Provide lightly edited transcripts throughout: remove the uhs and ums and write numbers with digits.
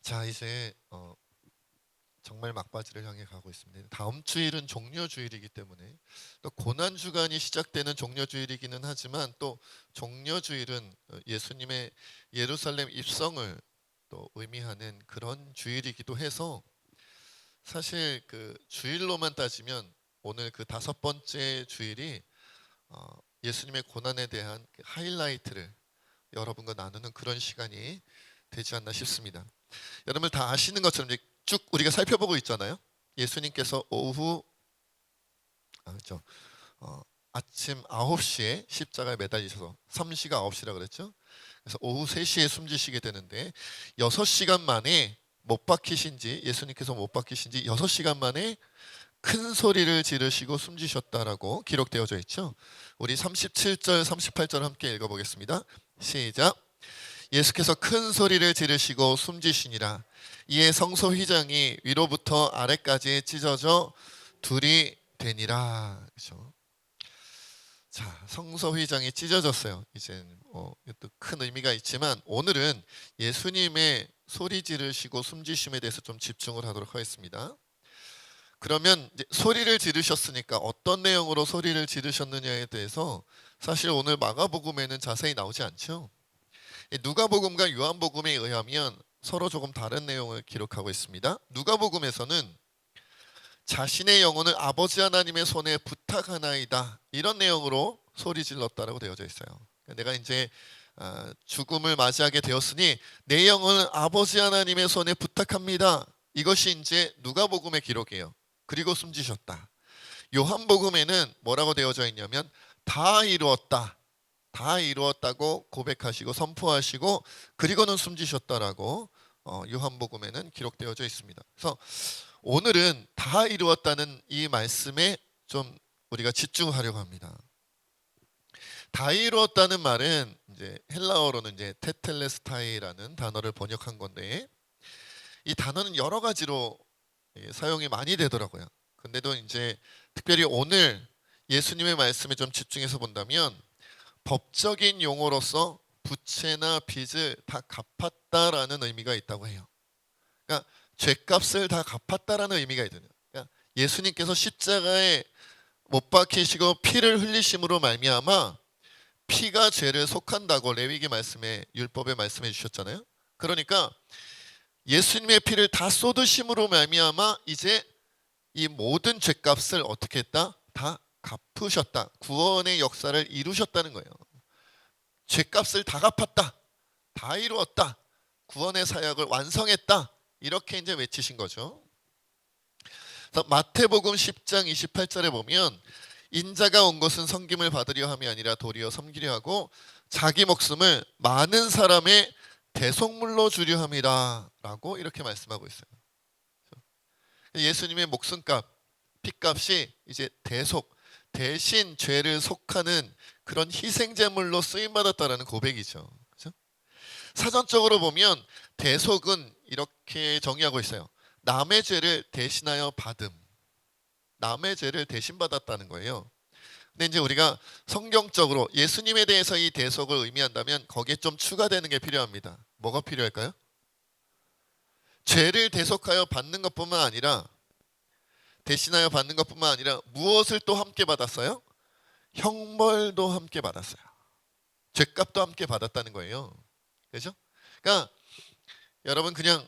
자, 이제 정말 막바지를 향해 가고 있습니다. 다음 주일은 종려주일이기 때문에 또 고난 주간이 시작되는 종려주일이기는 하지만 또 종려주일은 예수님의 예루살렘 입성을 또 의미하는 그런 주일이기도 해서 사실 그 주일로만 따지면 오늘 그 다섯 번째 주일이 예수님의 고난에 대한 그 하이라이트를 여러분과 나누는 그런 시간이 되지 않나 싶습니다. 여러분 다 아시는 것처럼 이제 쭉 우리가 살펴보고 있잖아요. 예수님께서 오후 그렇죠. 어, 아침 9시에 십자가에 매달리셔서 3시가 9시라 그랬죠. 그래서 오후 3시에 숨지시게 되는데 6시간 만에 못 박히신 지 예수님께서 못 박히신 지 6시간 만에 큰 소리를 지르시고 숨지셨다라고 기록되어져 있죠. 우리 37절 38절 함께 읽어보겠습니다. 시작. 예수께서 큰 소리를 지르시고 숨지시니라. 이에 성소 휘장이 위로부터 아래까지 찢어져 둘이 되니라. 그렇죠? 자, 성소 휘장이 찢어졌어요. 이제 또 큰 의미가 있지만 오늘은 예수님의 소리 지르시고 숨지심에 대해서 좀 집중을 하도록 하겠습니다. 그러면 이제 소리를 지르셨으니까 어떤 내용으로 소리를 지르셨느냐에 대해서 사실 오늘 마가복음에는 자세히 나오지 않죠. 누가복음과 요한복음에 의하면 서로 조금 다른 내용을 기록하고 있습니다. 누가복음에서는 자신의 영혼을 아버지 하나님의 손에 부탁하나이다 이런 내용으로 소리 질렀다라고 되어져 있어요. 내가 이제 죽음을 맞이하게 되었으니 내 영혼을 아버지 하나님의 손에 부탁합니다. 이것이 이제 누가복음의 기록이에요. 그리고 숨지셨다. 요한복음에는 뭐라고 되어져 있냐면 다 이루었다. 다 이루었다고 고백하시고 선포하시고 그리고는 숨지셨다라고 요한복음에는 기록되어져 있습니다. 그래서 오늘은 다 이루었다는 이 말씀에 좀 우리가 집중하려고 합니다. 다 이루었다는 말은 이제 헬라어로는 이제 테텔레스타이라는 단어를 번역한 건데 이 단어는 여러 가지로 사용이 많이 되더라고요. 근데도 이제 특별히 오늘 예수님의 말씀에 좀 집중해서 본다면 법적인 용어로서 부채나 빚을 다 갚았다라는 의미가 있다고 해요. 그러니까 죄값을 다 갚았다라는 의미가 있거든요. 그러니까 예수님께서 십자가에 못 박히시고 피를 흘리심으로 말미암아 피가 죄를 속한다고 레위기 말씀에 율법에 말씀해 주셨잖아요. 그러니까 예수님의 피를 다 쏟으심으로 말미암아 이제 이 모든 죄값을 어떻게 했다? 다 갚으셨다. 구원의 역사를 이루셨다는 거예요. 죄값을 다 갚았다. 다 이루었다. 구원의 사역을 완성했다. 이렇게 이제 외치신 거죠. 그래서 마태복음 10장 28절에 보면 인자가 온 것은 섬김을 받으려 함이 아니라 도리어 섬기려 하고 자기 목숨을 많은 사람의 대속물로 주려 함이라 라고 이렇게 말씀하고 있어요. 예수님의 목숨값, 피값이 이제 대신 죄를 속하는 그런 희생제물로 쓰임받았다라는 고백이죠. 그렇죠? 사전적으로 보면 대속은 이렇게 정의하고 있어요. 남의 죄를 대신하여 받음. 남의 죄를 대신 받았다는 거예요. 근데 이제 우리가 성경적으로 예수님에 대해서 이 대속을 의미한다면 거기에 좀 추가되는 게 필요합니다. 뭐가 필요할까요? 죄를 대속하여 받는 것뿐만 아니라 대신하여 받는 것뿐만 아니라 무엇을 또 함께 받았어요? 형벌도 함께 받았어요. 죄값도 함께 받았다는 거예요. 그렇죠? 그러니까 여러분 그냥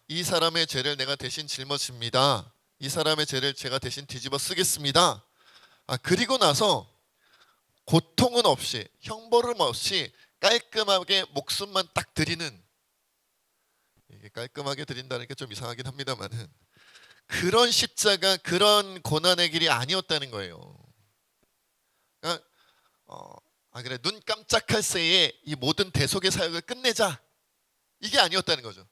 이 사람의 죄를 내가 대신 짊어집니다. 이 사람의 죄를 제가 대신 뒤집어 쓰겠습니다. 그리고 나서 고통은 없이 형벌은 없이 깔끔하게 목숨만 딱 드리는, 이게 깔끔하게 드린다는 게 좀 이상하긴 합니다만은 그런 십자가 그런 고난의 길이 아니었다는 거예요. 그러니까 그래 눈 깜짝할 새에 이 모든 대속의 사역을 끝내자 이게 아니었다는 거죠.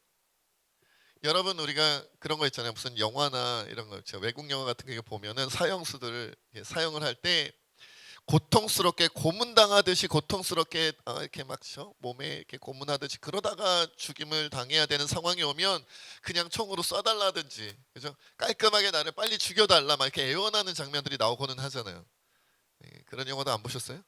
여러분 우리가 그런 거 있잖아요. 무슨 영화나 이런 거 있죠. 외국 영화 같은 거 보면은 사형수들을 사형을 할 때 고통스럽게 고문당하듯이 고통스럽게 이렇게 막 몸에 이렇게 고문하듯이 그러다가 죽임을 당해야 되는 상황이 오면 그냥 총으로 쏴달라든지, 그죠? 깔끔하게 나를 빨리 죽여달라 막 이렇게 애원하는 장면들이 나오고는 하잖아요. 그런 영화도 안 보셨어요?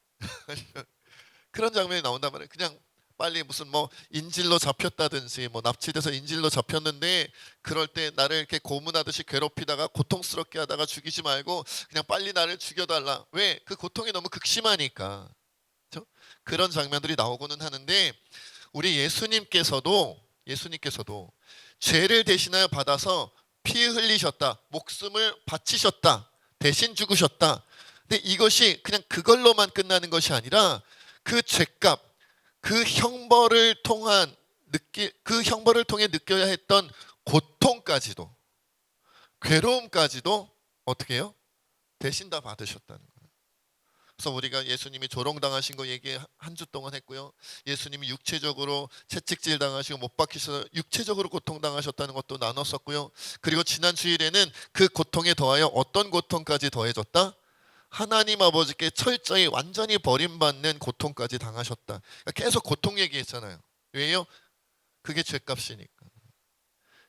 그런 장면이 나온단 말이에요. 그냥 빨리 무슨 뭐 인질로 잡혔다든지 뭐 납치돼서 인질로 잡혔는데 그럴 때 나를 이렇게 고문하듯이 괴롭히다가 고통스럽게 하다가 죽이지 말고 그냥 빨리 나를 죽여달라. 왜? 그 고통이 너무 극심하니까. 그렇죠? 그런 장면들이 나오고는 하는데 우리 예수님께서도 죄를 대신하여 받아서 피 흘리셨다. 목숨을 바치셨다. 대신 죽으셨다. 근데 이것이 그냥 그걸로만 끝나는 것이 아니라 그 죄값, 그 형벌을 통해 느껴야 했던 고통까지도, 괴로움까지도 어떻게 해요? 대신 다 받으셨다는 거예요. 그래서 우리가 예수님이 조롱당하신 거 얘기 한 주 동안 했고요. 예수님이 육체적으로 채찍질 당하시고 못 박히셔서 육체적으로 고통당하셨다는 것도 나눴었고요. 그리고 지난 주일에는 그 고통에 더하여 어떤 고통까지 더해졌다? 하나님 아버지께 철저히 완전히 버림받는 고통까지 당하셨다. 그러니까 계속 고통 얘기했잖아요. 왜요? 그게 죄값이니까.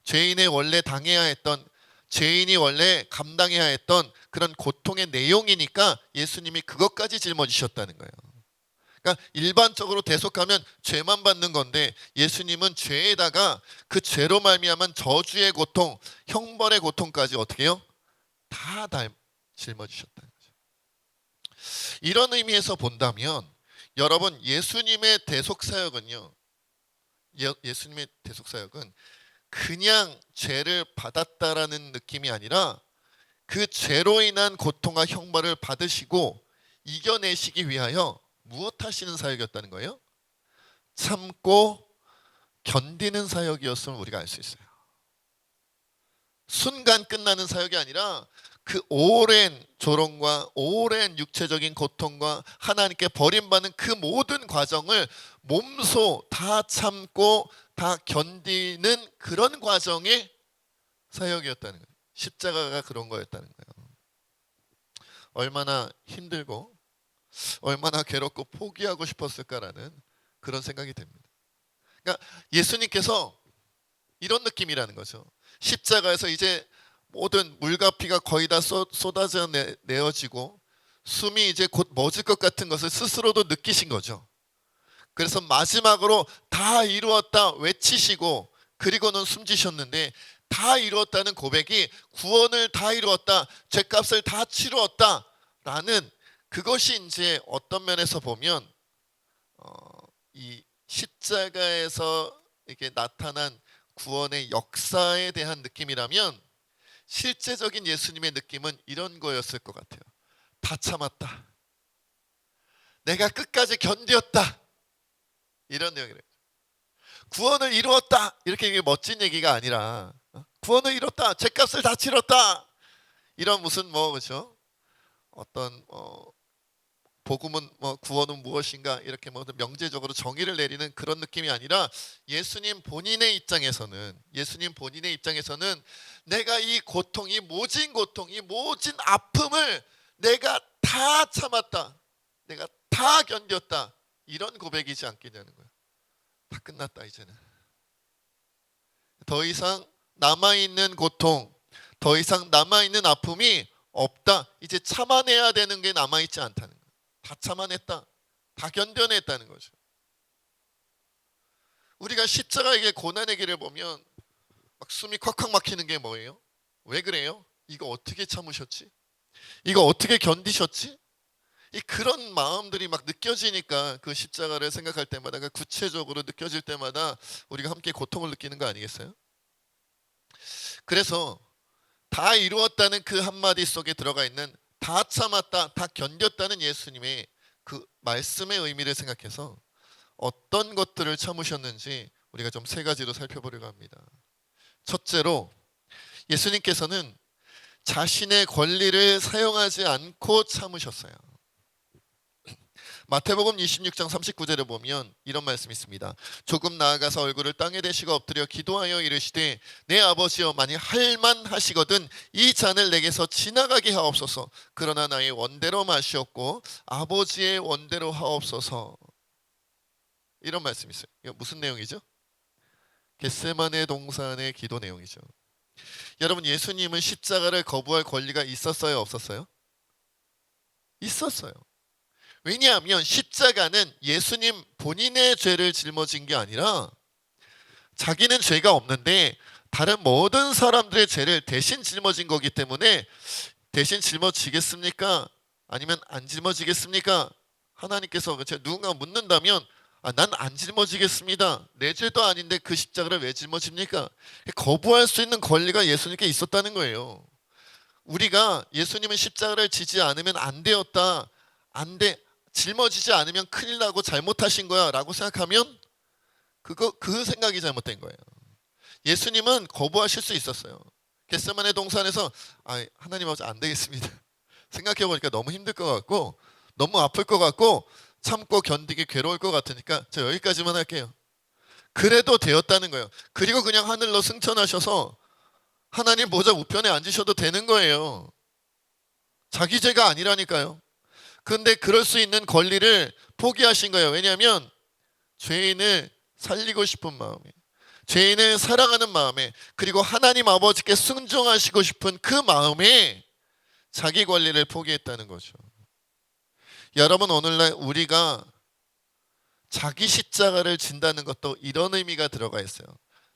죄인이 원래 당해야 했던, 죄인이 원래 감당해야 했던 그런 고통의 내용이니까 예수님이 그것까지 짊어지셨다는 거예요. 그러니까 일반적으로 대속하면 죄만 받는 건데 예수님은 죄에다가 그 죄로 말미암은 저주의 고통, 형벌의 고통까지 어떻게 해요? 다 짊어지셨다는 거죠. 이런 의미에서 본다면 여러분 예수님의 대속사역은요. 예수님의 대속사역은 그냥 죄를 받았다라는 느낌이 아니라 그 죄로 인한 고통과 형벌을 받으시고 이겨내시기 위하여 무엇 하시는 사역이었다는 거예요? 참고 견디는 사역이었음을 우리가 알 수 있어요. 순간 끝나는 사역이 아니라 그 오랜 조롱과 오랜 육체적인 고통과 하나님께 버림받는 그 모든 과정을 몸소 다 참고 다 견디는 그런 과정의 사역이었다는 거예요. 십자가가 그런 거였다는 거예요. 얼마나 힘들고 얼마나 괴롭고 포기하고 싶었을까라는 그런 생각이 듭니다. 그러니까 예수님께서 이런 느낌이라는 거죠. 십자가에서 이제 모든 물과 피가 거의 다 쏟아져 내어지고 숨이 이제 곧 멎을 것 같은 것을 스스로도 느끼신 거죠. 그래서 마지막으로 다 이루었다 외치시고 그리고는 숨지셨는데 다 이루었다는 고백이 구원을 다 이루었다, 죄값을 다 치루었다라는 그것이 이제 어떤 면에서 보면 이 십자가에서 이렇게 나타난 구원의 역사에 대한 느낌이라면 실제적인 예수님의 느낌은 이런 거였을 것 같아요. 다 참았다. 내가 끝까지 견디었다. 이런 내용이래요. 구원을 이루었다. 이렇게 멋진 얘기가 아니라 구원을 이뤘다. 죄값을 다 치렀다. 이런 무슨 뭐 그렇죠? 어떤 복음은 구원은 무엇인가 이렇게 뭐 명제적으로 정의를 내리는 그런 느낌이 아니라 예수님 본인의 입장에서는 내가 이 고통, 이 모진 고통, 이 모진 아픔을 내가 다 참았다. 내가 다 견뎠다. 이런 고백이지 않겠냐는 거예요. 다 끝났다 이제는. 더 이상 남아있는 고통, 더 이상 남아있는 아픔이 없다. 이제 참아내야 되는 게 남아있지 않다는 거예요. 다 참아냈다. 다 견뎌냈다는 거죠. 우리가 십자가의 고난의 길을 보면 막 숨이 콱콱 막히는 게 뭐예요? 왜 그래요? 이거 어떻게 참으셨지? 이거 어떻게 견디셨지? 그런 마음들이 막 느껴지니까 그 십자가를 생각할 때마다 구체적으로 느껴질 때마다 우리가 함께 고통을 느끼는 거 아니겠어요? 그래서 다 이루었다는 그 한마디 속에 들어가 있는 다 참았다, 다 견뎠다는 예수님의 그 말씀의 의미를 생각해서 어떤 것들을 참으셨는지 우리가 좀 세 가지로 살펴보려고 합니다. 첫째로 예수님께서는 자신의 권리를 사용하지 않고 참으셨어요. 마태복음 26장 39절에 보면 이런 말씀이 있습니다. 조금 나아가서 얼굴을 땅에 대시고 엎드려 기도하여 이르시되 내 아버지여 만일 할만하시거든 이 잔을 내게서 지나가게 하옵소서. 그러나 나의 원대로 마시옵고 아버지의 원대로 하옵소서. 이런 말씀이 있어요. 이거 무슨 내용이죠? 겟세마네 동산의 기도 내용이죠. 여러분 예수님은 십자가를 거부할 권리가 있었어요? 없었어요? 있었어요. 왜냐하면 십자가는 예수님 본인의 죄를 짊어진 게 아니라 자기는 죄가 없는데 다른 모든 사람들의 죄를 대신 짊어진 거기 때문에 대신 짊어지겠습니까? 아니면 안 짊어지겠습니까? 하나님께서 누군가 묻는다면 난 안 짊어지겠습니다. 내 죄도 아닌데 그 십자가를 왜 짊어집니까? 거부할 수 있는 권리가 예수님께 있었다는 거예요. 우리가 예수님은 십자가를 지지 않으면 안 되었다. 안 돼. 짊어지지 않으면 큰일 나고 잘못하신 거야 라고 생각하면 그 생각이 잘못된 거예요. 예수님은 거부하실 수 있었어요. 겟세마네 동산에서 하나님 아버지 안 되겠습니다. 생각해보니까 너무 힘들 것 같고 너무 아플 것 같고 참고 견디기 괴로울 것 같으니까 저 여기까지만 할게요. 그래도 되었다는 거예요. 그리고 그냥 하늘로 승천하셔서 하나님 보좌 우편에 앉으셔도 되는 거예요. 자기 죄가 아니라니까요. 근데 그럴 수 있는 권리를 포기하신 거예요. 왜냐하면 죄인을 살리고 싶은 마음에, 죄인을 사랑하는 마음에, 그리고 하나님 아버지께 순종하시고 싶은 그 마음에 자기 권리를 포기했다는 거죠. 여러분, 오늘날 우리가 자기 십자가를 진다는 것도 이런 의미가 들어가 있어요.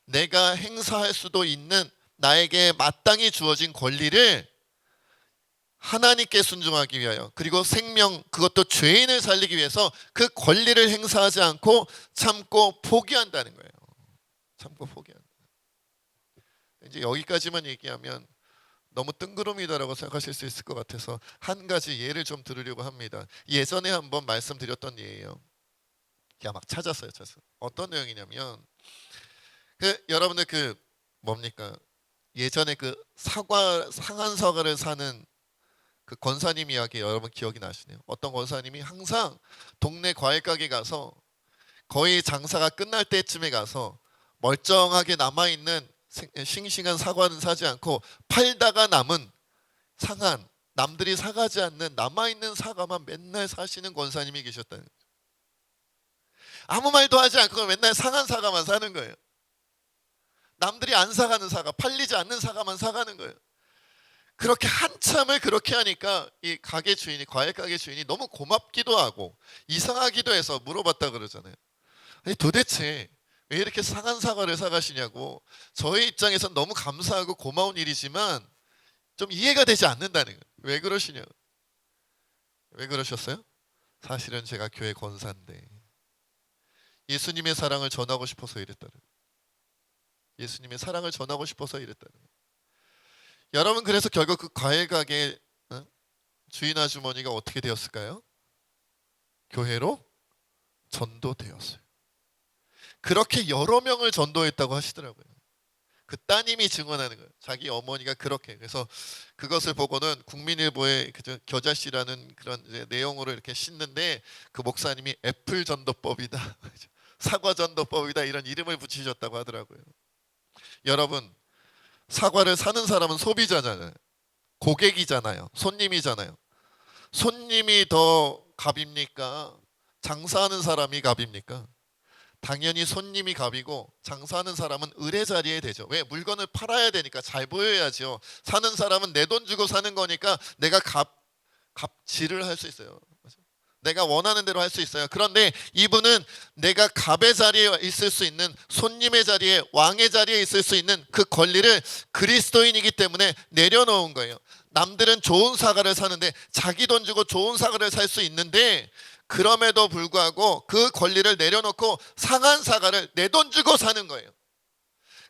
내가 행사할 수도 있는 나에게 마땅히 주어진 권리를 하나님께 순종하기 위하여, 그리고 생명, 그것도 죄인을 살리기 위해서 그 권리를 행사하지 않고 참고 포기한다는 거예요. 참고 포기한다. 이제 여기까지만 얘기하면 너무 뜬구름이다라고 생각하실 수 있을 것 같아서 한 가지 예를 좀 들으려고 합니다. 예전에 한번 말씀드렸던 예예요. 그냥 막 찾았어요. 어떤 내용이냐면 여러분들 뭡니까? 예전에 상한 사과를 사는 그 권사님 이야기 여러분 기억이 나시네요. 어떤 권사님이 항상 동네 과일 가게 가서 거의 장사가 끝날 때쯤에 가서 멀쩡하게 남아있는 싱싱한 사과는 사지 않고 팔다가 남은 상한, 남들이 사가지 않는 남아있는 사과만 맨날 사시는 권사님이 계셨다는 거예요. 아무 말도 하지 않고 맨날 상한 사과만 사는 거예요. 남들이 안 사가는 사과, 팔리지 않는 사과만 사가는 거예요. 그렇게 한참을 그렇게 하니까 이 가게 주인이, 과일 가게 주인이 너무 고맙기도 하고 이상하기도 해서 물어봤다 그러잖아요. 아니, 도대체 왜 이렇게 상한 사과를 사가시냐고. 저희 입장에선 너무 감사하고 고마운 일이지만 좀 이해가 되지 않는다는 거예요. 왜 그러시냐고. 왜 그러셨어요? 사실은 제가 교회 권사인데 예수님의 사랑을 전하고 싶어서 이랬다는 거예요. 예수님의 사랑을 전하고 싶어서 이랬다는 거예요. 여러분, 그래서 결국 그 과일 가게 주인 아주머니가 어떻게 되었을까요? 교회로 전도되었어요. 그렇게 여러 명을 전도했다고 하시더라고요. 그 따님이 증언하는 거예요. 자기 어머니가 그렇게. 그래서 그것을 보고는 국민일보의 겨자씨라는 그런 내용으로 이렇게 싣는데 그 목사님이 애플 전도법이다, 사과 전도법이다, 이런 이름을 붙이셨다고 하더라고요. 여러분, 사과를 사는 사람은 소비자잖아요. 고객이잖아요. 손님이잖아요. 손님이 더 갑입니까? 장사하는 사람이 갑입니까? 당연히 손님이 갑이고 장사하는 사람은 의뢰자리에 되죠. 왜? 물건을 팔아야 되니까 잘 보여야죠. 사는 사람은 내 돈 주고 사는 거니까 내가 갑질을 할 수 있어요. 내가 원하는 대로 할 수 있어요. 그런데 이분은 내가 갑의 자리에 있을 수 있는, 손님의 자리에, 왕의 자리에 있을 수 있는 그 권리를 그리스도인이기 때문에 내려놓은 거예요. 남들은 좋은 사과를 사는데, 자기 돈 주고 좋은 사과를 살 수 있는데, 그럼에도 불구하고 그 권리를 내려놓고 상한 사과를 내 돈 주고 사는 거예요.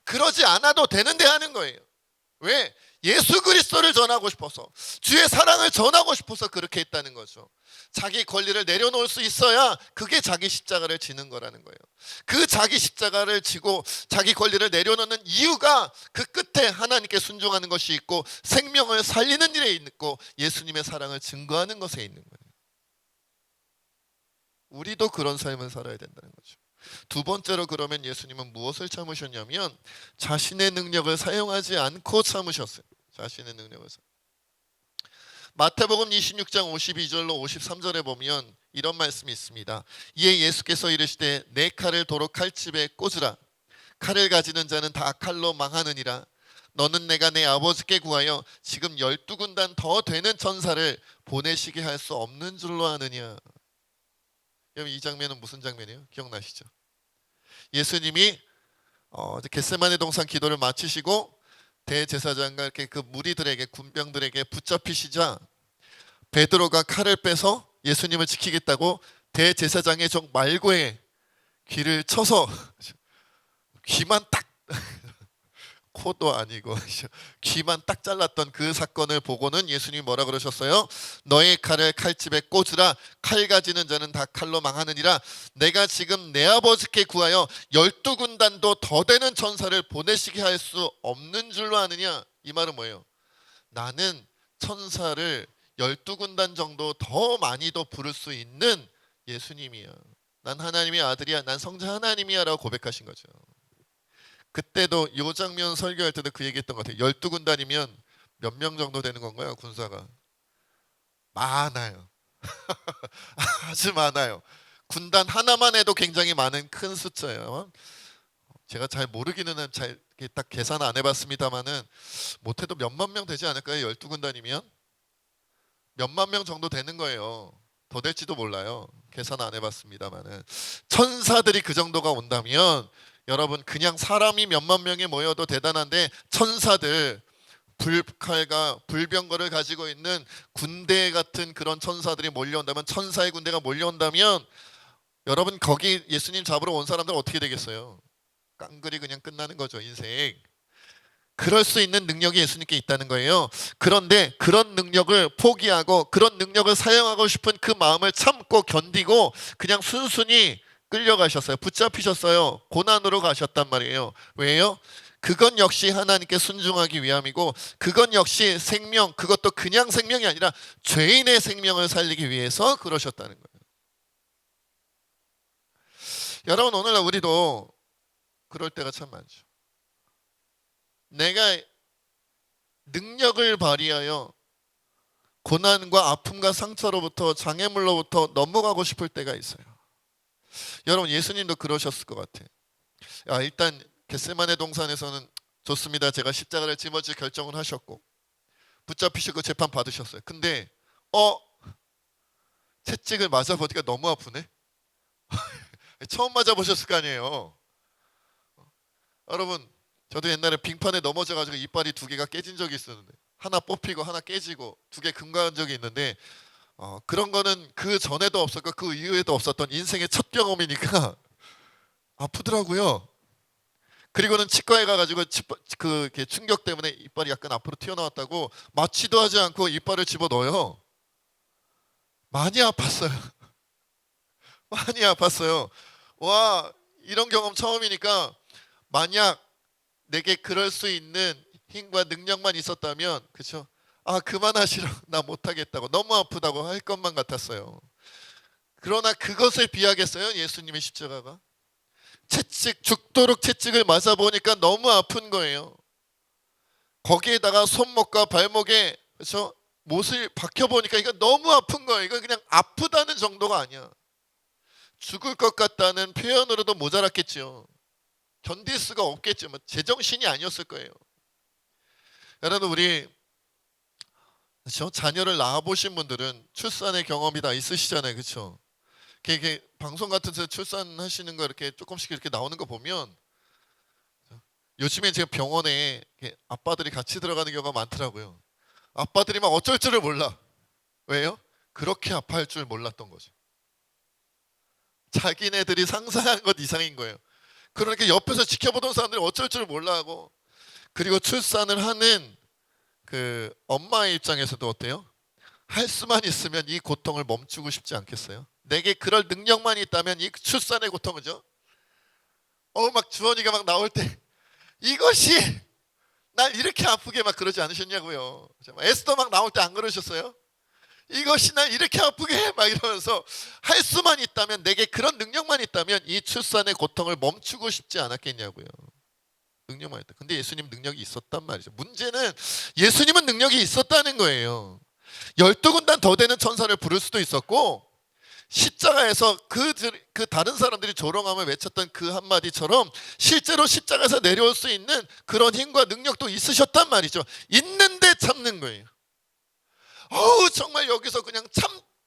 그러지 않아도 되는데 하는 거예요. 왜? 예수 그리스도를 전하고 싶어서, 주의 사랑을 전하고 싶어서 그렇게 했다는 거죠. 자기 권리를 내려놓을 수 있어야 그게 자기 십자가를 지는 거라는 거예요. 그 자기 십자가를 지고 자기 권리를 내려놓는 이유가 그 끝에 하나님께 순종하는 것이 있고 생명을 살리는 일에 있고 예수님의 사랑을 증거하는 것에 있는 거예요. 우리도 그런 삶을 살아야 된다는 거죠. 두 번째로, 그러면 예수님은 무엇을 참으셨냐면 자신의 능력을 사용하지 않고 참으셨어요. 자신의 능력을. 마태복음 26장 52절로 53절에 보면 이런 말씀이 있습니다. 이에 예수께서 이르시되 내 칼을 도로 칼집에 꽂으라. 칼을 가지는 자는 다 칼로 망하느니라. 너는 내가 내 아버지께 구하여 지금 12군단 더 되는 천사를 보내시게 할 수 없는 줄로 아느냐. 여러분 이 장면은 무슨 장면이에요? 기억나시죠? 예수님이 겟세마네 동산 기도를 마치시고 대제사장과 이렇게 그 무리들에게 군병들에게 붙잡히시자 베드로가 칼을 빼서 예수님을 지키겠다고 대제사장의 종 말고의 귀를 쳐서 귀만 딱 코도 아니고 귀만 딱 잘랐던 그 사건을 보고는 예수님이 뭐라 그러셨어요? 너의 칼을 칼집에 꽂으라. 칼 가지는 자는 다 칼로 망하느니라. 내가 지금 내 아버지께 구하여 12군단도 더 되는 천사를 보내시게 할 수 없는 줄로 아느냐. 이 말은 뭐예요? 나는 천사를 12군단 정도 더 많이도 부를 수 있는 예수님이야. 난 하나님의 아들이야. 난 성자 하나님이야 라고 고백하신 거죠. 그때도 이 장면 설교할 때도 그 얘기했던 것 같아요. 12군단이면 몇 명 정도 되는 건가요? 군사가 많아요. 아주 많아요. 군단 하나만 해도 굉장히 많은 큰 숫자예요. 제가 잘 모르기는 잘 딱 계산 안 해봤습니다만은 못해도 몇만 명 되지 않을까요? 12군단이면 몇만 명 정도 되는 거예요. 더 될지도 몰라요. 계산 안 해봤습니다만은 천사들이 그 정도가 온다면 여러분 그냥 사람이 몇만 명이 모여도 대단한데 천사들 불칼과 불병거를 가지고 있는 군대 같은 그런 천사들이 몰려온다면 천사의 군대가 몰려온다면 여러분 거기 예수님 잡으러 온 사람들 어떻게 되겠어요? 깡그리 그냥 끝나는 거죠 인생. 그럴 수 있는 능력이 예수님께 있다는 거예요. 그런데 그런 능력을 포기하고 그런 능력을 사용하고 싶은 그 마음을 참고 견디고 그냥 순순히 끌려가셨어요. 붙잡히셨어요. 고난으로 가셨단 말이에요. 왜요? 그건 역시 하나님께 순종하기 위함이고 그건 역시 생명, 그것도 그냥 생명이 아니라 죄인의 생명을 살리기 위해서 그러셨다는 거예요. 여러분 오늘날 우리도 그럴 때가 참 많죠. 내가 능력을 발휘하여 고난과 아픔과 상처로부터 장애물로부터 넘어가고 싶을 때가 있어요. 여러분 예수님도 그러셨을 것 같아요. 일단 겟세마네 동산에서는 좋습니다. 제가 십자가를 짊어질 결정을 하셨고 붙잡히시고 재판 받으셨어요. 근데 채찍을 맞아보니까 너무 아프네. 처음 맞아보셨을 거 아니에요. 여러분 저도 옛날에 빙판에 넘어져가지고 이빨이 2개가 깨진 적이 있었는데 하나 뽑히고 하나 깨지고 2개 금가한 적이 있는데 그런 거는 그 전에도 없었고 그 이후에도 없었던 인생의 첫 경험이니까 아프더라고요. 그리고는 치과에 가가지고 그 충격 때문에 이빨이 약간 앞으로 튀어나왔다고 마취도 하지 않고 이빨을 집어넣어요. 많이 아팠어요. 많이 아팠어요. 와 이런 경험 처음이니까 만약 내게 그럴 수 있는 힘과 능력만 있었다면 그렇죠? 그만하시라고 나 못하겠다고 너무 아프다고 할 것만 같았어요. 그러나 그것을 비하겠어요? 예수님의 십자가가 채찍 죽도록 채찍을 맞아보니까 너무 아픈 거예요. 거기에다가 손목과 발목에 그렇죠? 못을 박혀보니까 이거 너무 아픈 거예요. 이거 그냥 아프다는 정도가 아니야. 죽을 것 같다는 표현으로도 모자랐겠죠. 견딜 수가 없겠죠. 제정신이 아니었을 거예요. 여러분 우리 그렇죠? 자녀를 낳아보신 분들은 출산의 경험이 다 있으시잖아요. 그렇죠? 이렇게 방송 같은 데서 출산하시는 거 이렇게 조금씩 이렇게 나오는 거 보면 요즘에 제가 병원에 아빠들이 같이 들어가는 경우가 많더라고요. 아빠들이 막 어쩔 줄을 몰라. 왜요? 그렇게 아파할 줄 몰랐던 거죠. 자기네들이 상상한 것 이상인 거예요. 그러니까 옆에서 지켜보던 사람들이 어쩔 줄 몰라 하고 그리고 출산을 하는 그 엄마의 입장에서도 어때요? 할 수만 있으면 이 고통을 멈추고 싶지 않겠어요? 내게 그럴 능력만 있다면 이 출산의 고통은요? 막 주원이가 막 나올 때 이것이 날 이렇게 아프게 막 그러지 않으셨냐고요. 에스더 막 나올 때 안 그러셨어요? 이것이 날 이렇게 아프게 해 막 이러면서 할 수만 있다면 내게 그런 능력만 있다면 이 출산의 고통을 멈추고 싶지 않았겠냐고요. 능력만 있다. 근데 예수님 능력이 있었단 말이죠. 문제는 예수님은 능력이 있었다는 거예요. 12군단 더 되는 천사를 부를 수도 있었고 십자가에서 그 다른 사람들이 조롱함을 외쳤던 그 한마디처럼 실제로 십자가에서 내려올 수 있는 그런 힘과 능력도 있으셨단 말이죠. 있는데 참는 거예요. 정말 여기서 그냥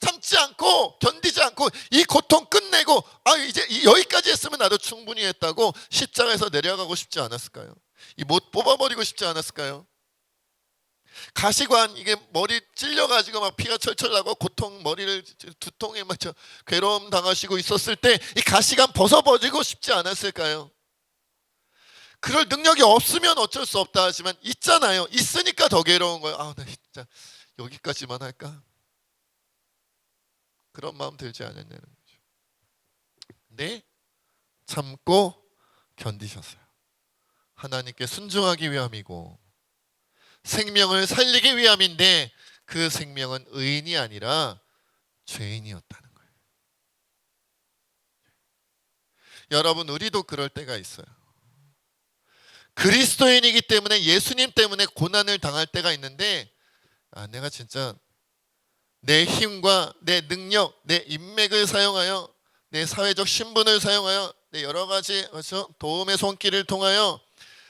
참지 않고 견디지 않고 이 고통 끝내고 이제 여기까지 했으면 나도 충분히 했다고 십자가에서 내려가고 싶지 않았을까요? 이 못 뽑아버리고 싶지 않았을까요? 가시관 이게 머리 찔려가지고 막 피가 철철 나고 고통 머리를 두통에 막 괴로움 당하시고 있었을 때 이 가시관 벗어버리고 싶지 않았을까요? 그럴 능력이 없으면 어쩔 수 없다 하지만 있잖아요. 있으니까 더 괴로운 거예요. 나 진짜 여기까지만 할까? 그런 마음 들지 않았냐는 거죠. 근데 참고 견디셨어요. 하나님께 순종하기 위함이고 생명을 살리기 위함인데 그 생명은 의인이 아니라 죄인이었다는 거예요. 여러분, 우리도 그럴 때가 있어요. 그리스도인이기 때문에 예수님 때문에 고난을 당할 때가 있는데 내가 진짜 내 힘과 내 능력, 내 인맥을 사용하여 내 사회적 신분을 사용하여 내 여러 가지 도움의 손길을 통하여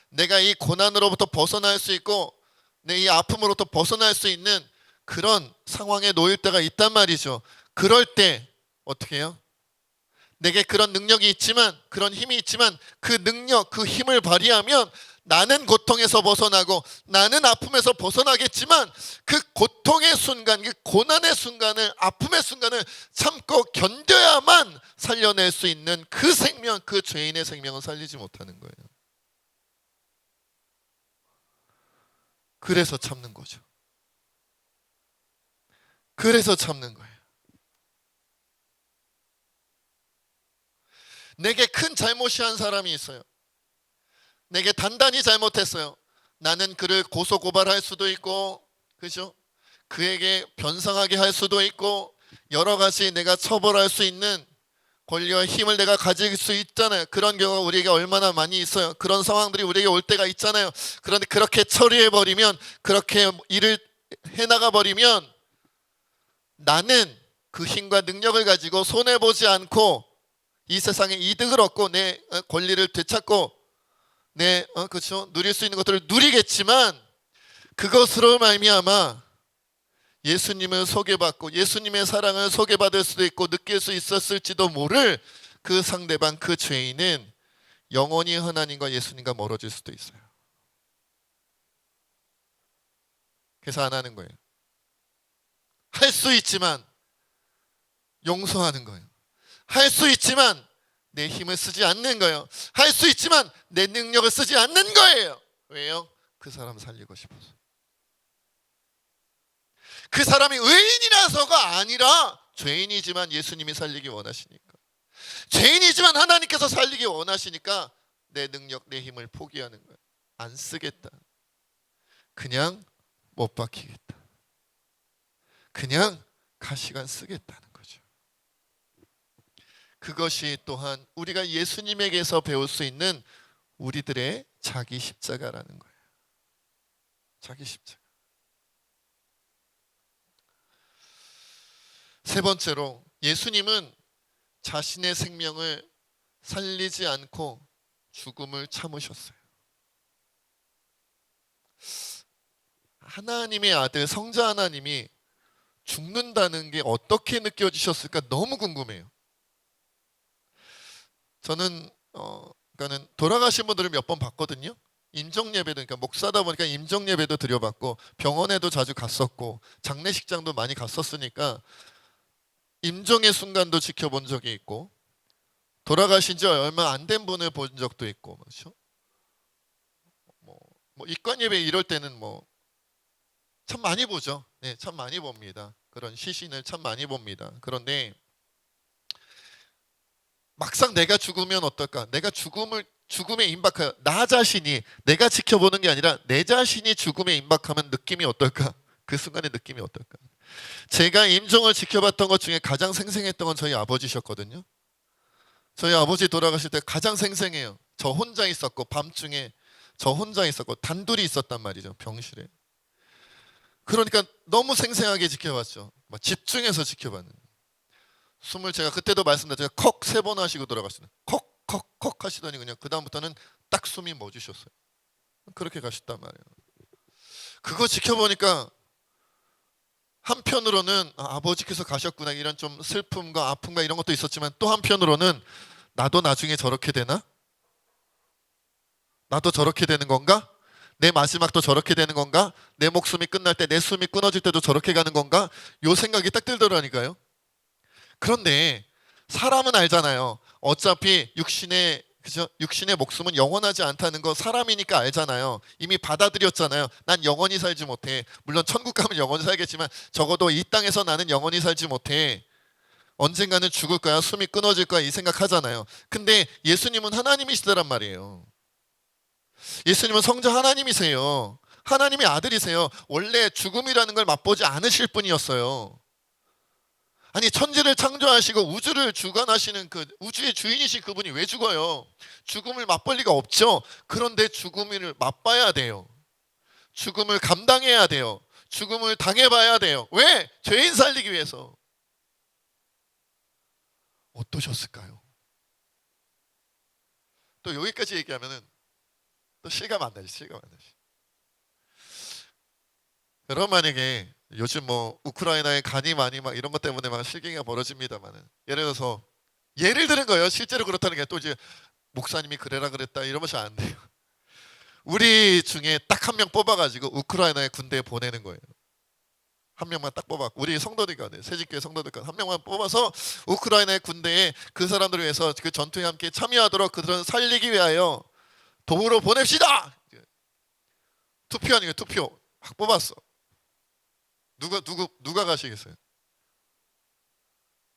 내가 이 고난으로부터 벗어날 수 있고 내 이 아픔으로부터 벗어날 수 있는 그런 상황에 놓일 때가 있단 말이죠. 그럴 때 어떻게 해요? 내게 그런 능력이 있지만 그런 힘이 있지만 그 능력, 그 힘을 발휘하면 나는 고통에서 벗어나고 나는 아픔에서 벗어나겠지만 그 고통의 순간, 그 고난의 순간을, 아픔의 순간을 참고 견뎌야만 살려낼 수 있는 그 생명, 그 죄인의 생명은 살리지 못하는 거예요. 그래서 참는 거죠. 그래서 참는 거예요. 내게 큰 잘못이 한 사람이 있어요. 내게 단단히 잘못했어요. 나는 그를 고소고발할 수도 있고, 그죠? 그에게 변상하게 할 수도 있고, 여러 가지 내가 처벌할 수 있는 권리와 힘을 내가 가질 수 있잖아요. 그런 경우가 우리에게 얼마나 많이 있어요. 그런 상황들이 우리에게 올 때가 있잖아요. 그런데 그렇게 처리해버리면, 그렇게 일을 해나가버리면 나는 그 힘과 능력을 가지고 손해보지 않고 이 세상에 이득을 얻고 내 권리를 되찾고 내 그렇죠, 누릴 수 있는 것들을 누리겠지만 그것으로 말미암아 예수님을 소개받고 예수님의 사랑을 소개받을 수도 있고 느낄 수 있었을지도 모를 그 상대방, 그 죄인은 영원히 하나님과 예수님과 멀어질 수도 있어요. 그래서 안 하는 거예요. 할 수 있지만 용서하는 거예요. 할 수 있지만 내 힘을 쓰지 않는 거예요. 할 수 있지만 내 능력을 쓰지 않는 거예요. 왜요? 그 사람 살리고 싶어서. 그 사람이 의인이라서가 아니라 죄인이지만 예수님이 살리기 원하시니까, 죄인이지만 하나님께서 살리기 원하시니까 내 능력, 내 힘을 포기하는 거예요. 안 쓰겠다. 그냥 못 박히겠다. 그냥 가시관 쓰겠다는 거죠. 그것이 또한 우리가 예수님에게서 배울 수 있는 우리들의 자기 십자가라는 거예요. 자기 십자가. 세 번째로, 예수님은 자신의 생명을 살리지 않고 죽음을 참으셨어요. 하나님의 아들 성자 하나님이 죽는다는 게 어떻게 느껴지셨을까 너무 궁금해요. 저는 그러니까는 돌아가신 분들을 몇 번 봤거든요. 임종예배도, 그러니까 목사다 보니까 임종예배도 드려봤고 병원에도 자주 갔었고 장례식장도 많이 갔었으니까 임종의 순간도 지켜본 적이 있고 돌아가신 지 얼마 안 된 분을 본 적도 있고, 그렇죠? 뭐 입관 예배 이럴 때는 참 많이 보죠. 네, 참 많이 봅니다. 그런 시신을 참 많이 봅니다. 그런데 막상 내가 죽으면 어떨까? 내가 죽음에 임박하여 나 자신이, 내가 지켜보는 게 아니라 내 자신이 죽음에 임박하면 느낌이 어떨까? 그 순간의 느낌이 어떨까? 제가 임종을 지켜봤던 것 중에 가장 생생했던 건 저희 아버지셨거든요. 저희 아버지 돌아가실 때 가장 생생해요. 저 혼자 있었고 밤중에 저 혼자 있었고 단둘이 있었단 말이죠. 병실에. 그러니까 너무 생생하게 지켜봤죠. 막 집중해서 지켜봤는. 숨을 제가 그때도 말씀드렸죠. 콕 3번 하시고 돌아갔어요. 콕 하시더니 그냥 그 다음부터는 딱 숨이 멎으셨어요. 그렇게 가셨단 말이에요. 그거 지켜보니까 한편으로는 아버지께서 가셨구나 이런 좀 슬픔과 아픔과 이런 것도 있었지만 또 한편으로는 나도 나중에 저렇게 되나? 나도 저렇게 되는 건가? 내 마지막도 저렇게 되는 건가? 내 목숨이 끝날 때 내 숨이 끊어질 때도 저렇게 가는 건가? 요 생각이 딱 들더라니까요. 그런데 사람은 알잖아요. 어차피 육신의 목숨은 영원하지 않다는 거 사람이니까 알잖아요. 이미 받아들였잖아요. 난 영원히 살지 못해. 물론 천국 가면 영원히 살겠지만 적어도 이 땅에서 나는 영원히 살지 못해. 언젠가는 죽을 거야. 숨이 끊어질 거야. 이 생각하잖아요. 근데 예수님은 하나님이시더란 말이에요. 예수님은 성자 하나님이세요. 하나님의 아들이세요. 원래 죽음이라는 걸 맛보지 않으실 분이었어요. 아니 천지를 창조하시고 우주를 주관하시는 그 우주의 주인이신 그분이 왜 죽어요? 죽음을 맛볼 리가 없죠. 그런데 죽음을 맛봐야 돼요. 죽음을 감당해야 돼요. 죽음을 당해봐야 돼요. 왜? 죄인 살리기 위해서. 어떠셨을까요? 또 여기까지 얘기하면은 또 실감 안 나지. 실감 안 나지. 여러분 만약에 요즘 뭐 우크라이나에 간이 많이 막 이런 것 때문에 막 실갱이가 벌어집니다만은 예를 들은 거예요. 실제로 그렇다는 게 또 이제 목사님이 그래라 그랬다 이러면서 안 돼요. 우리 중에 딱 한 명 뽑아가지고 우크라이나에 군대에 보내는 거예요. 한 명만 딱 뽑아. 우리 성도들과 새집교회 성도들과 한 명만 뽑아서 우크라이나의 군대에 그 사람들을 위해서 그 전투에 함께 참여하도록 그들을 살리기 위하여 도구로 보냅시다. 투표 아니에요. 투표. 확 뽑았어. 누가 가시겠어요?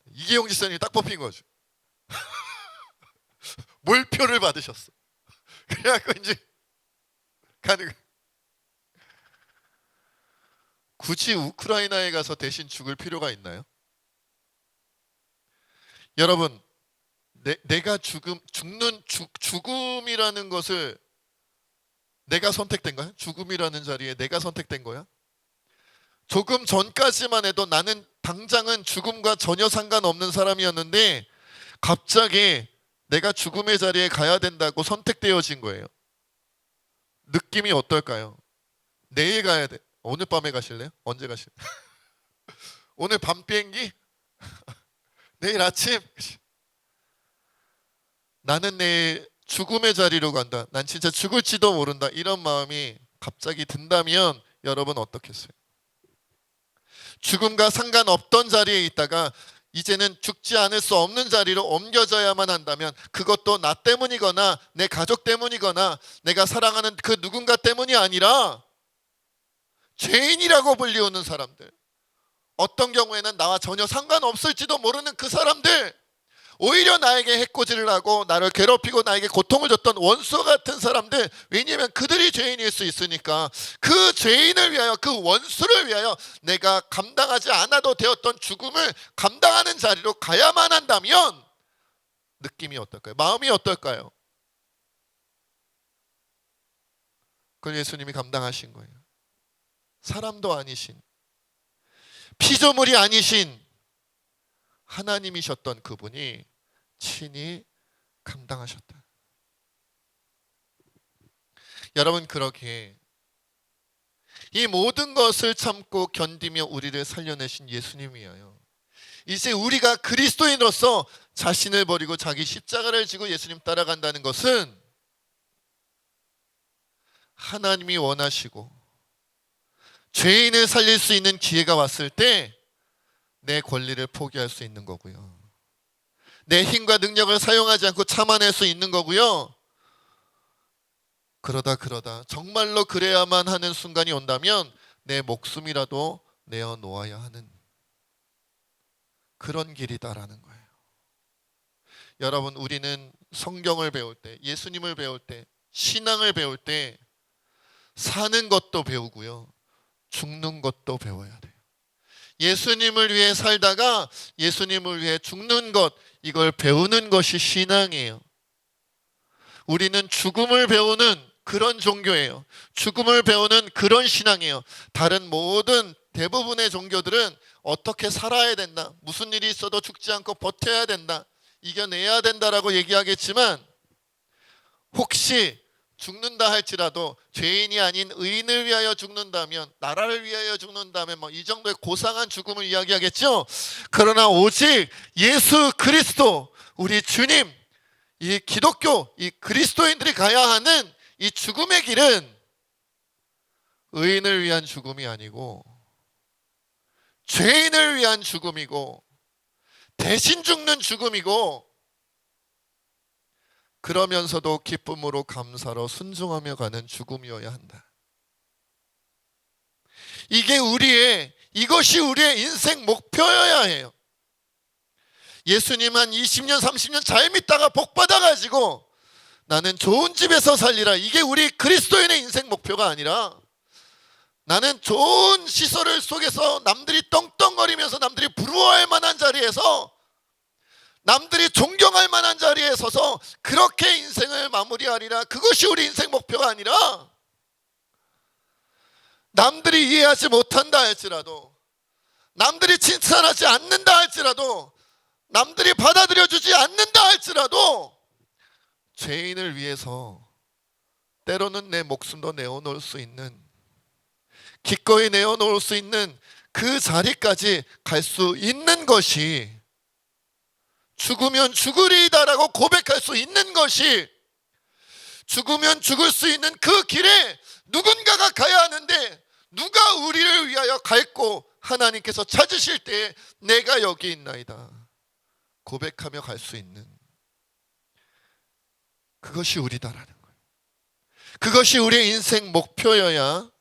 이계용 지사님이 딱 뽑힌 거죠. 몰표를 받으셨어. 그래갖고 이제 가는 굳이 우크라이나에 가서 대신 죽을 필요가 있나요? 여러분, 내가 죽음이라는 것을 내가 선택된 거야? 죽음이라는 자리에 내가 선택된 거야? 조금 전까지만 해도 나는 당장은 죽음과 전혀 상관없는 사람이었는데 갑자기 내가 죽음의 자리에 가야 된다고 선택되어진 거예요. 느낌이 어떨까요? 내일 가야 돼. 오늘 밤에 가실래요? 언제 가실래요? 오늘 밤 비행기? 내일 아침? 나는 내일 죽음의 자리로 간다. 난 진짜 죽을지도 모른다. 이런 마음이 갑자기 든다면 여러분 어떻겠어요? 죽음과 상관없던 자리에 있다가 이제는 죽지 않을 수 없는 자리로 옮겨져야만 한다면 그것도 나 때문이거나 내 가족 때문이거나 내가 사랑하는 그 누군가 때문이 아니라 죄인이라고 불리우는 사람들, 어떤 경우에는 나와 전혀 상관없을지도 모르는 그 사람들, 오히려 나에게 해코지를 하고 나를 괴롭히고 나에게 고통을 줬던 원수 같은 사람들, 왜냐하면 그들이 죄인일 수 있으니까 그 죄인을 위하여 그 원수를 위하여 내가 감당하지 않아도 되었던 죽음을 감당하는 자리로 가야만 한다면 느낌이 어떨까요? 마음이 어떨까요? 그걸 예수님이 감당하신 거예요. 사람도 아니신, 피조물이 아니신 하나님이셨던 그분이 친히 감당하셨다. 여러분, 그렇게 이 모든 것을 참고 견디며 우리를 살려내신 예수님이에요. 이제 우리가 그리스도인으로서 자신을 버리고 자기 십자가를 지고 예수님 따라간다는 것은 하나님이 원하시고 죄인을 살릴 수 있는 기회가 왔을 때 내 권리를 포기할 수 있는 거고요. 내 힘과 능력을 사용하지 않고 참아낼 수 있는 거고요. 그러다 정말로 그래야만 하는 순간이 온다면 내 목숨이라도 내어놓아야 하는 그런 길이다라는 거예요. 여러분, 우리는 성경을 배울 때, 예수님을 배울 때, 신앙을 배울 때 사는 것도 배우고요, 죽는 것도 배워야 돼요. 예수님을 위해 살다가 예수님을 위해 죽는 것, 이걸 배우는 것이 신앙이에요. 우리는 죽음을 배우는 그런 종교예요. 죽음을 배우는 그런 신앙이에요. 다른 모든 대부분의 종교들은 어떻게 살아야 된다, 무슨 일이 있어도 죽지 않고 버텨야 된다, 이겨내야 된다라고 얘기하겠지만 혹시 죽는다 할지라도 죄인이 아닌 의인을 위하여 죽는다면, 나라를 위하여 죽는다면 뭐 이 정도의 고상한 죽음을 이야기하겠죠. 그러나 오직 예수 그리스도, 우리 주님, 이 기독교, 이 그리스도인들이 가야 하는 이 죽음의 길은 의인을 위한 죽음이 아니고 죄인을 위한 죽음이고 대신 죽는 죽음이고, 그러면서도 기쁨으로 감사로 순종하며 가는 죽음이어야 한다. 이것이 우리의 인생 목표여야 해요. 예수님 한 20년 30년 잘 믿다가 복 받아가지고 나는 좋은 집에서 살리라, 이게 우리 그리스도인의 인생 목표가 아니라, 나는 좋은 시설 속에서 남들이 떵떵거리면서 남들이 부러워할 만한 자리에서, 남들이 존경할 만한 자리에 서서 그렇게 인생을 마무리하리라, 그것이 우리 인생 목표가 아니라, 남들이 이해하지 못한다 할지라도, 남들이 칭찬하지 않는다 할지라도, 남들이 받아들여주지 않는다 할지라도 죄인을 위해서 때로는 내 목숨도 내어놓을 수 있는, 기꺼이 내어놓을 수 있는 그 자리까지 갈 수 있는 것이, 죽으면 죽으리이다라고 고백할 수 있는 것이, 죽으면 죽을 수 있는 그 길에 누군가가 가야 하는데, 누가 우리를 위하여 갈고 하나님께서 찾으실 때에 내가 여기 있나이다 고백하며 갈 수 있는, 그것이 우리다라는 거예요. 그것이 우리의 인생 목표여야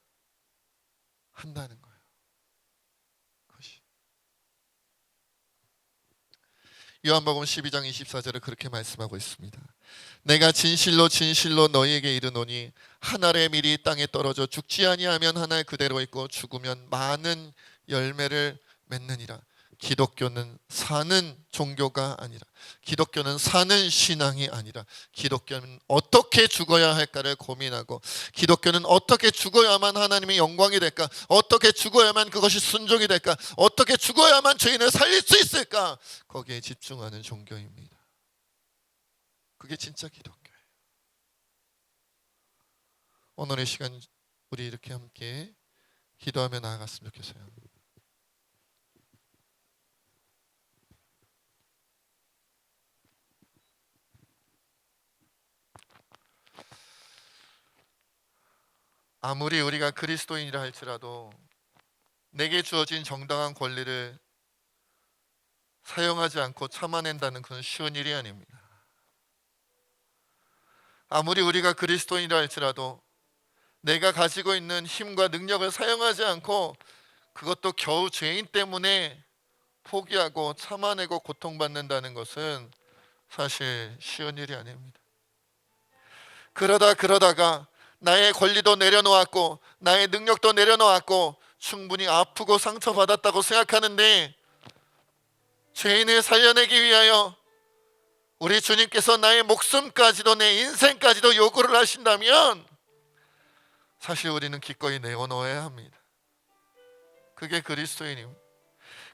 한다는 거예요. 그것이. 요한복음 12장 24절에 그렇게 말씀하고 있습니다. 내가 진실로 진실로 너희에게 이르노니 한 알의 밀이 땅에 떨어져 죽지 아니하면 한 알 그대로 있고 죽으면 많은 열매를 맺느니라. 기독교는 사는 종교가 아니라, 기독교는 사는 신앙이 아니라, 기독교는 어떻게 죽어야 할까를 고민하고, 기독교는 어떻게 죽어야만 하나님의 영광이 될까, 어떻게 죽어야만 그것이 순종이 될까, 어떻게 죽어야만 죄인을 살릴 수 있을까, 거기에 집중하는 종교입니다. 그게 진짜 기독교예요. 오늘의 시간 우리 이렇게 함께 기도하며 나아갔으면 좋겠어요. 아무리 우리가 그리스도인이라 할지라도 내게 주어진 정당한 권리를 사용하지 않고 참아낸다는 것은 쉬운 일이 아닙니다. 아무리 우리가 그리스도인이라 할지라도 내가 가지고 있는 힘과 능력을 사용하지 않고, 그것도 겨우 죄인 때문에 포기하고 참아내고 고통받는다는 것은 사실 쉬운 일이 아닙니다. 그러다가 나의 권리도 내려놓았고 나의 능력도 내려놓았고 충분히 아프고 상처받았다고 생각하는데, 죄인을 살려내기 위하여 우리 주님께서 나의 목숨까지도 내 인생까지도 요구를 하신다면 사실 우리는 기꺼이 내어놓아야 합니다. 그게 그리스도인입니다.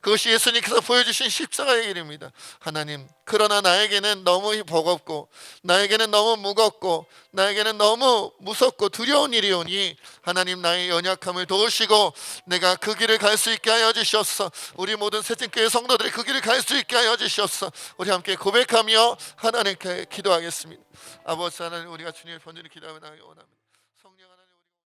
그것이 예수님께서 보여주신 십자가의 길입니다. 하나님, 그러나 나에게는 너무 버겁고 나에게는 너무 무겁고 나에게는 너무 무섭고 두려운 일이오니 하나님, 나의 연약함을 도우시고 내가 그 길을 갈 수 있게 하여 주시옵소서. 우리 모든 새침교회 성도들이 그 길을 갈 수 있게 하여 주시옵소서. 우리 함께 고백하며 하나님께 기도하겠습니다. 아버지 하나님, 우리가 주님의 편지를 기도하며 나아가기 원합니다.